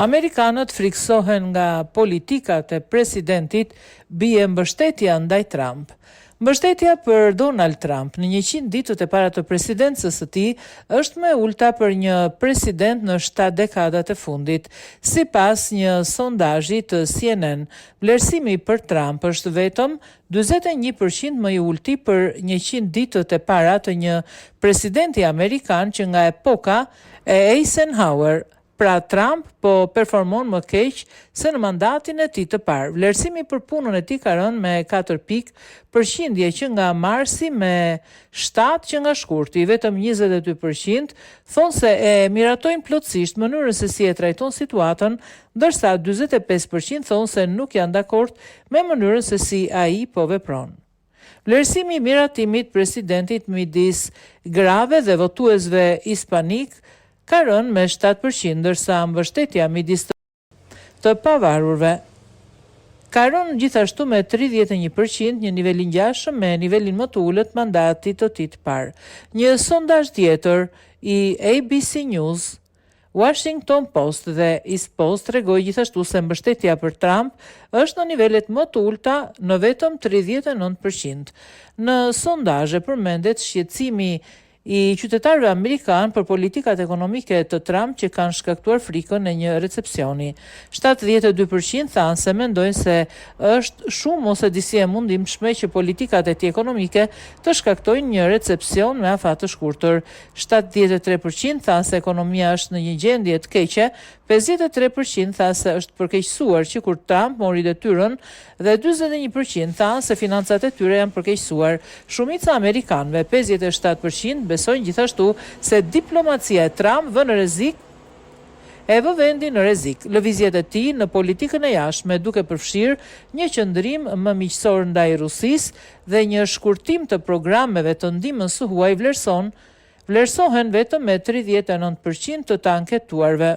Amerikanët friksohen nga politikat e presidentit bie mbështetja ndaj Trump. Mbështetja për Donald Trump në 100 ditët e para të presidencës së tij është më e ulta për një president në 7 dekadat e fundit. Sipas një sondazhi të CNN, vlerësimi për Trump është vetëm 41% më i ulti për 100 ditët e para të një presidenti amerikan që nga epoka e Eisenhower. Pra Trump po performon më keq se në mandatin e tij të parë. Vlerësimi për punën e tij ka rënë me 4 pikë, përqindje që nga marsi me 7 që nga shkurti. Vetëm 22% thonë se e miratojnë plotësisht mënyrën se si e trajton situatën, ndërsa 45% thonë se nuk janë dakord me mënyrën se si ai po vepron. Vlerësimi i miratimit presidentit midis grave dhe votuesve hispanik ka rënë me 7%, ndërsa mbështetja midis të pavarurve ka rënë gjithashtu me 31%, një nivel i ngjashëm me nivelin më të ulët mandatit të tij të parë. Një sondazh tjetër i ABC News, Washington Post dhe East Post tregoi gjithashtu se mbështetja për Trump është në nivelet më të ulta në vetëm 39%. Në sondazhe përmendet shqetësimi i qytetarëve amerikanë për politikat ekonomike të Trump që kanë shkaktuar frikën e një recesioni. 72% thanë se mendojnë se është shumë ose disi e mundimshme që politikat e tij ekonomike të shkaktojnë një recesion me afat të shkurtër. 73% thanë se ekonomia është në një gjendje të keqe, 53% thanë se është përkeqësuar që kur Trump mori detyrën dhe 41% thanë se financat e tyre janë përkeqësuar. Shumica amerikanëve, 57%, besojnë gjithashtu se diplomacia e Trump vë vë vendin në rrezik. Lëvizjet e tij në politikën e jashtme duke përfshirë një qëndrim më miqësor ndaj Rusisë dhe një shkurtim të programeve të ndihmës së huaj vlerësohen vetëm me 39% të anketuarve.